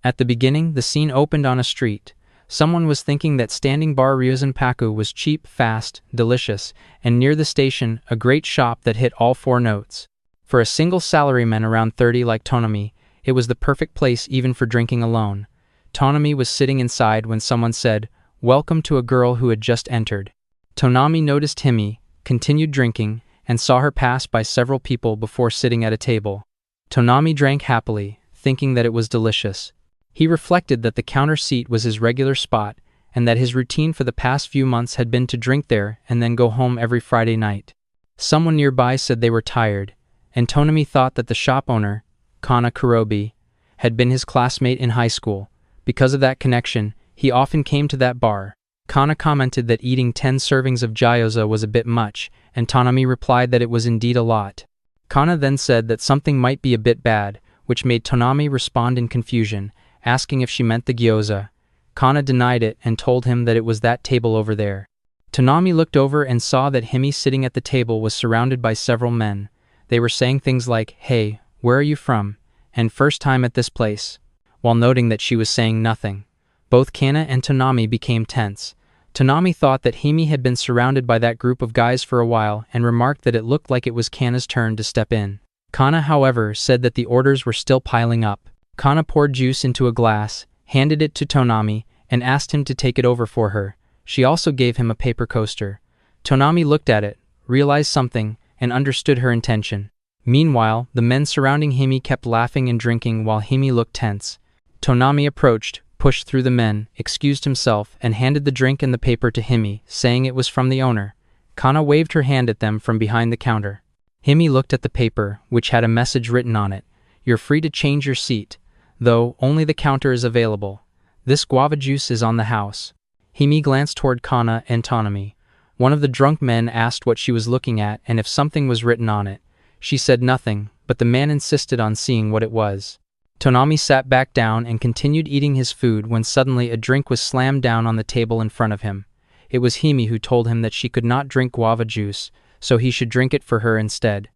At the beginning, the scene opened on a street. Someone was thinking that standing bar Ryuzenpaku was cheap, fast, delicious, and near the station, a great shop that hit all four notes. For a single salaryman around 30 like Tonami, it was the perfect place even for drinking alone. Tonami was sitting inside when someone said, "Welcome to a girl who had just entered." Tonami noticed Himei, continued drinking, and saw her pass by several people before sitting at a table. Tonami drank happily, thinking that it was delicious. He reflected that the counter seat was his regular spot, and that his routine for the past few months had been to drink there and then go home every Friday night. Someone nearby said they were tired, and Tonami thought that the shop owner, Kana Kurobi, had been his classmate in high school. Because of that connection, he often came to that bar. Kana commented that eating 10 servings of gyoza was a bit much, and Tonami replied that it was indeed a lot. Kana then said that something might be a bit bad, which made Tonami respond in confusion, asking if she meant the gyoza. Kana denied it and told him that it was that table over there. Tonami looked over and saw that Himei sitting at the table was surrounded by several men. They were saying things like, "Hey, where are you from?" and "First time at this place," while noting that she was saying nothing. Both Kana and Tonami became tense. Tonami thought that Himei had been surrounded by that group of guys for a while and remarked that it looked like it was Kana's turn to step in. Kana, however, said that the orders were still piling up. Kana poured juice into a glass, handed it to Tonami, and asked him to take it over for her. She also gave him a paper coaster. Tonami looked at it, realized something, and understood her intention. Meanwhile, the men surrounding Himei kept laughing and drinking while Himei looked tense. Tonami approached, pushed through the men, excused himself, and handed the drink and the paper to Himei, saying it was from the owner. Kana waved her hand at them from behind the counter. Himei looked at the paper, which had a message written on it. "You're free to change your seat. Though, only the counter is available. This guava juice is on the house." Himei glanced toward Kana and Tonami. One of the drunk men asked what she was looking at and if something was written on it. She said nothing, but the man insisted on seeing what it was. Tonami sat back down and continued eating his food when suddenly a drink was slammed down on the table in front of him. It was Himei who told him that she could not drink guava juice, so he should drink it for her instead.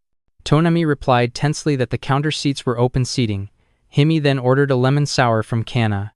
Tonami replied tensely that the counter seats were open seating. Himei then ordered a lemon sour from Kana.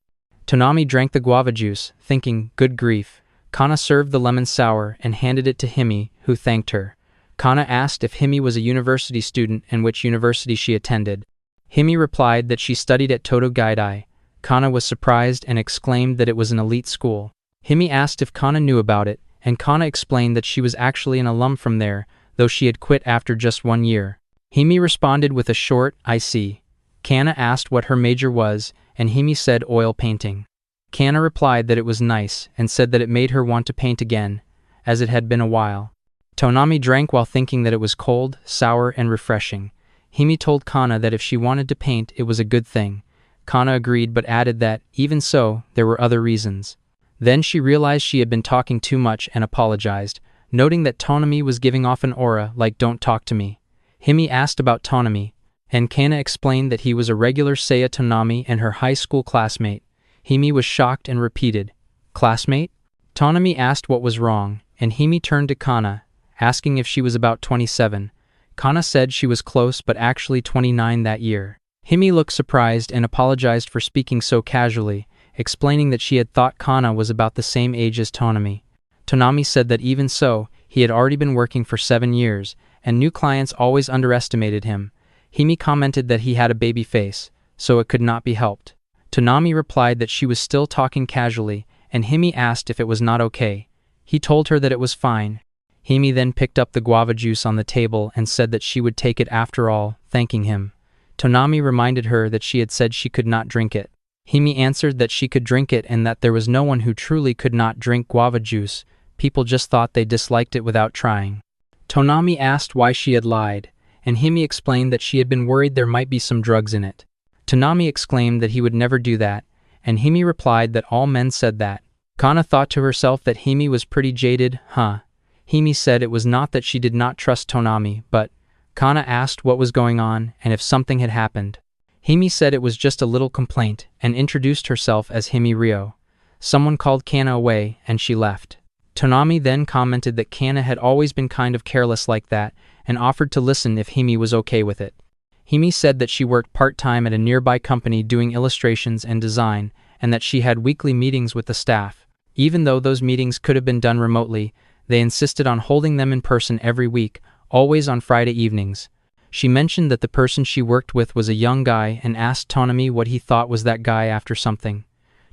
Tonami drank the guava juice, thinking, "Good grief." Kana served the lemon sour and handed it to Himei, who thanked her. Kana asked if Himei was a university student and which university she attended. Himei replied that she studied at Todo Gaidai. Kana was surprised and exclaimed that it was an elite school. Himei asked if Kana knew about it, and Kana explained that she was actually an alum from there, though she had quit after just 1 year. Himei responded with a short, "I see." Kana asked what her major was, and Himei said oil painting. Kana replied that it was nice and said that it made her want to paint again, as it had been a while. Tonami drank while thinking that it was cold, sour, and refreshing. Himei told Kana that if she wanted to paint, it was a good thing. Kana agreed but added that, even so, there were other reasons. Then she realized she had been talking too much and apologized, noting that Tonami was giving off an aura like "don't talk to me." Himei asked about Tonami, and Kana explained that he was a regular Seiya Tonami and her high school classmate. Himei was shocked and repeated, "Classmate?" Tonami asked what was wrong, and Himei turned to Kana, asking if she was about 27. Kana said she was close but actually 29 that year. Himei looked surprised and apologized for speaking so casually, explaining that she had thought Kana was about the same age as Tonami. Tonami said that even so, he had already been working for 7 years, and new clients always underestimated him. Himei commented that he had a baby face, so it could not be helped. Tonami replied that she was still talking casually, and Himei asked if it was not okay. He told her that it was fine. Himei then picked up the guava juice on the table and said that she would take it after all, thanking him. Tonami reminded her that she had said she could not drink it. Himei answered that she could drink it and that there was no one who truly could not drink guava juice. People just thought they disliked it without trying. Tonami asked why she had lied, and Himei explained that she had been worried there might be some drugs in it. Tonami exclaimed that he would never do that, and Himei replied that all men said that. Kana thought to herself that Himei was pretty jaded, huh? Himei said it was not that she did not trust Tonami, but Kana asked what was going on and if something had happened. Himei said it was just a little complaint and introduced herself as Himei Ryo. Someone called Kana away and she left. Tonami then commented that Kana had always been kind of careless like that and offered to listen if Himei was okay with it. Himei said that she worked part-time at a nearby company doing illustrations and design, and that she had weekly meetings with the staff. Even though those meetings could have been done remotely, they insisted on holding them in person every week, always on Friday evenings. She mentioned that the person she worked with was a young guy and asked Tonami what he thought was that guy after something.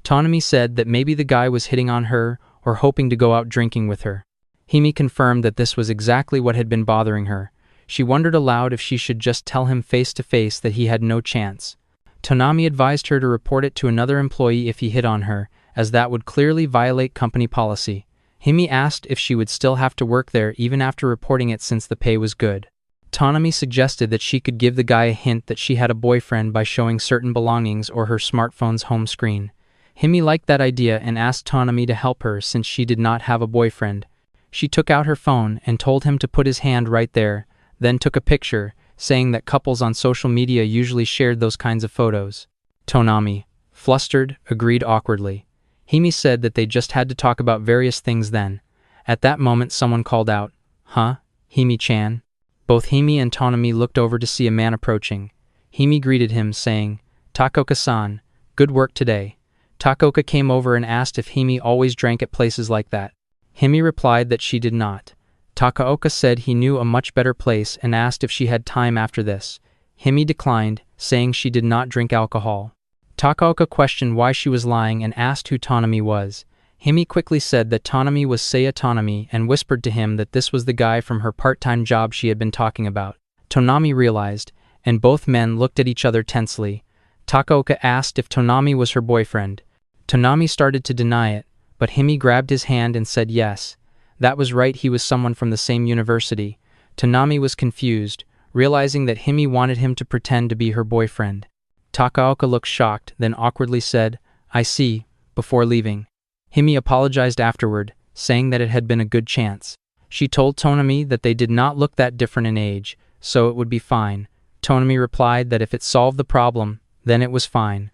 Tonami said that maybe the guy was hitting on her or hoping to go out drinking with her. Himei confirmed that this was exactly what had been bothering her. She wondered aloud if she should just tell him face to face that he had no chance. Tonami advised her to report it to another employee if he hit on her, as that would clearly violate company policy. Himei asked if she would still have to work there even after reporting it since the pay was good. Tonami suggested that she could give the guy a hint that she had a boyfriend by showing certain belongings or her smartphone's home screen. Himei liked that idea and asked Tonami to help her since she did not have a boyfriend. She took out her phone and told him to put his hand right there, then took a picture, saying that couples on social media usually shared those kinds of photos. Tonami, flustered, agreed awkwardly. Himei said that they just had to talk about various things then. At that moment someone called out, "Huh? Himei-chan?" Both Himei and Tonami looked over to see a man approaching. Himei greeted him, saying, "Takoka-san, good work today." Takoka came over and asked if Himei always drank at places like that. Himei replied that she did not. Takaoka said he knew a much better place and asked if she had time after this. Himei declined, saying she did not drink alcohol. Takaoka questioned why she was lying and asked who Tonami was. Himei quickly said that Tonami was Seiya Tonami and whispered to him that this was the guy from her part-time job she had been talking about. Tonami realized, and both men looked at each other tensely. Takaoka asked if Tonami was her boyfriend. Tonami started to deny it, but Himei grabbed his hand and said yes. That was right, he was someone from the same university. Tonami was confused, realizing that Himei wanted him to pretend to be her boyfriend. Takaoka looked shocked, then awkwardly said, "I see," before leaving. Himei apologized afterward, saying that it had been a good chance. She told Tonami that they did not look that different in age, so it would be fine. Tonami replied that if it solved the problem, then it was fine.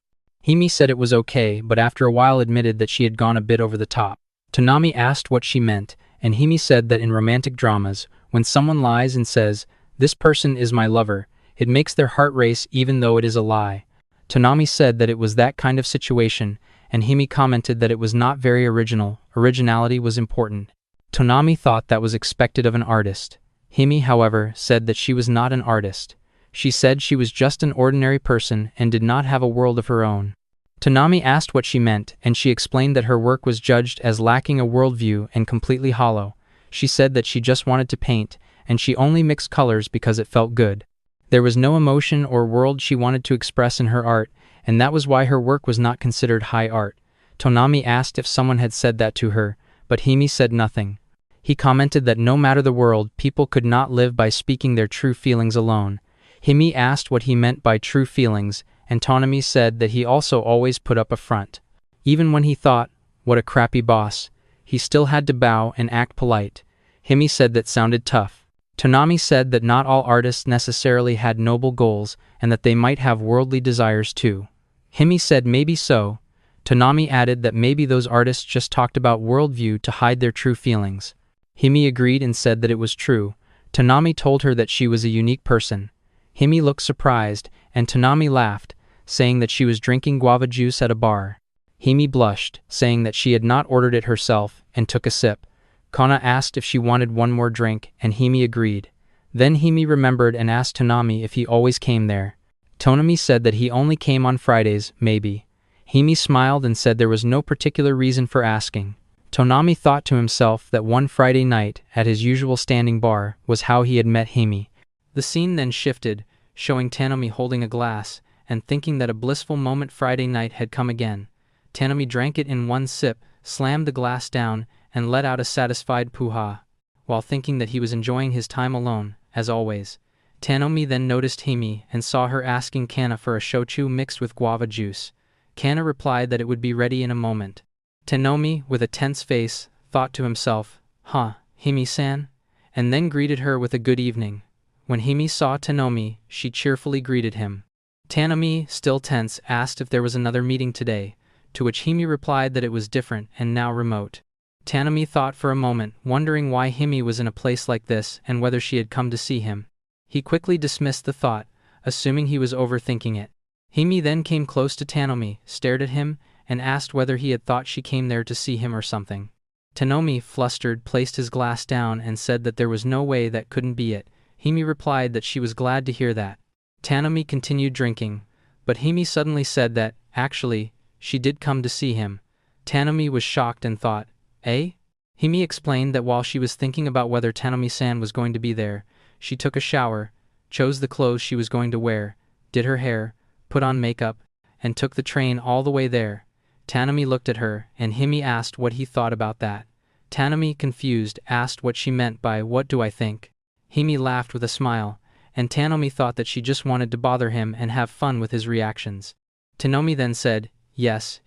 Himei said it was okay, but after a while admitted that she had gone a bit over the top. Tonami asked what she meant, and Himei said that in romantic dramas, when someone lies and says, "This person is my lover," it makes their heart race even though it is a lie. Tonami said that it was that kind of situation, and Himei commented that it was not very original. Originality was important. Tonami thought that was expected of an artist. Himei, however, said that she was not an artist. She said she was just an ordinary person and did not have a world of her own. Tonami asked what she meant, and she explained that her work was judged as lacking a worldview and completely hollow. She said that she just wanted to paint, and she only mixed colors because it felt good. There was no emotion or world she wanted to express in her art, and that was why her work was not considered high art. Tonami asked if someone had said that to her, but Himei said nothing. He commented that no matter the world, people could not live by speaking their true feelings alone. Himei asked what he meant by true feelings, and Tonami said that he also always put up a front. Even when he thought, "What a crappy boss," he still had to bow and act polite. Himei said that sounded tough. Tonami said that not all artists necessarily had noble goals and that they might have worldly desires too. Himei said maybe so. Tonami added that maybe those artists just talked about worldview to hide their true feelings. Himei agreed and said that it was true. Tonami told her that she was a unique person. Himei looked surprised, and Tonami laughed, saying that she was drinking guava juice at a bar. Himei blushed, saying that she had not ordered it herself, and took a sip. Kana asked if she wanted one more drink, and Himei agreed. Then Himei remembered and asked Tonami if he always came there. Tonami said that he only came on Fridays, maybe. Himei smiled and said there was no particular reason for asking. Tonami thought to himself that one Friday night, at his usual standing bar, was how he had met Himei. The scene then shifted, showing Tonami holding a glass, and thinking that a blissful moment Friday night had come again. Tonami drank it in one sip, slammed the glass down, and let out a satisfied poo-ha, while thinking that he was enjoying his time alone, as always. Tonami then noticed Himei and saw her asking Kana for a shochu mixed with guava juice. Kana replied that it would be ready in a moment. Tonami, with a tense face, thought to himself, "Huh, Himei-san?" and then greeted her with a good evening. When Himei saw Tonami, she cheerfully greeted him. Tonami, still tense, asked if there was another meeting today, to which Himei replied that it was different and now remote. Tonami thought for a moment, wondering why Himei was in a place like this and whether she had come to see him. He quickly dismissed the thought, assuming he was overthinking it. Himei then came close to Tanomi, stared at him, and asked whether he had thought she came there to see him or something. Tanomi, flustered, placed his glass down and said that there was no way that couldn't be it. Himei replied that she was glad to hear that. Tanomi continued drinking, but Himei suddenly said that, actually, she did come to see him. Tanomi was shocked and thought, eh? Himei explained that while she was thinking about whether Tanomi-san was going to be there, she took a shower, chose the clothes she was going to wear, did her hair, put on makeup, and took the train all the way there. Tanomi looked at her, and Himei asked what he thought about that. Tanomi, confused, asked what she meant by "what do I think?" Himei laughed with a smile, and Tanomi thought that she just wanted to bother him and have fun with his reactions. Tanomi then said, yes,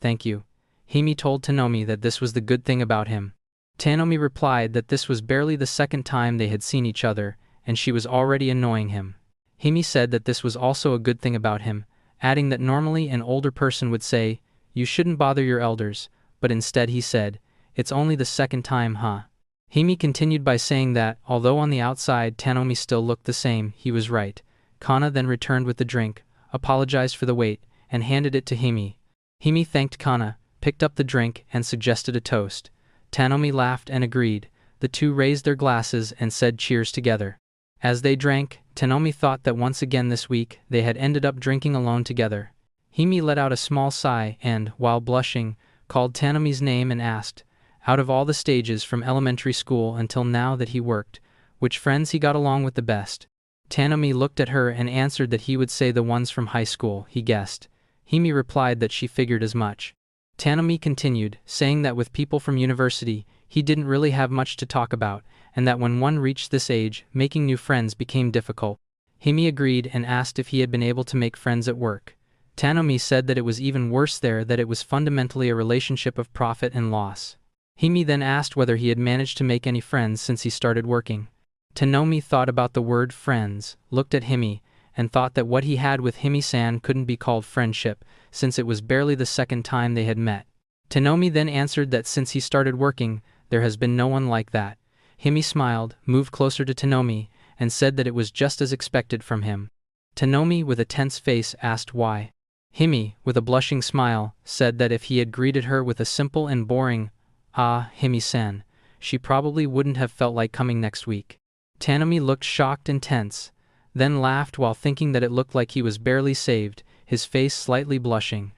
thank you. Himei told Tanomi that this was the good thing about him. Tanomi replied that this was barely the second time they had seen each other, and she was already annoying him. Himei said that this was also a good thing about him, adding that normally an older person would say, "You shouldn't bother your elders," but instead he said, "It's only the second time, huh?" Himei continued by saying that, although on the outside Tanomi still looked the same, he was right. Kana then returned with the drink, apologized for the wait, and handed it to Himei. Himei thanked Kana, picked up the drink, and suggested a toast. Tanomi laughed and agreed. The two raised their glasses and said cheers together. As they drank, Tanomi thought that once again this week they had ended up drinking alone together. Himei let out a small sigh and, while blushing, called Tanomi's name and asked, out of all the stages from elementary school until now that he worked, which friends he got along with the best. Tanomi looked at her and answered that he would say the ones from high school, he guessed. Himei replied that she figured as much. Tanomi continued, saying that with people from university, he didn't really have much to talk about, and that when one reached this age, making new friends became difficult. Himei agreed and asked if he had been able to make friends at work. Tanomi said that it was even worse there, that it was fundamentally a relationship of profit and loss. Himei then asked whether he had managed to make any friends since he started working. Tanomi thought about the word friends, looked at Himei, and thought that what he had with Himei-san couldn't be called friendship, since it was barely the second time they had met. Tanomi then answered that since he started working, there has been no one like that. Himei smiled, moved closer to Tanomi, and said that it was just as expected from him. Tanomi, with a tense face, asked why. Himei, with a blushing smile, said that if he had greeted her with a simple and boring, "Ah, Himei-san," she probably wouldn't have felt like coming next week. Tanomi looked shocked and tense, then laughed while thinking that it looked like he was barely saved, his face slightly blushing.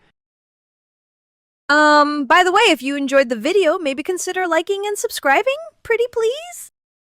By the way, if you enjoyed the video, maybe consider liking and subscribing, pretty please?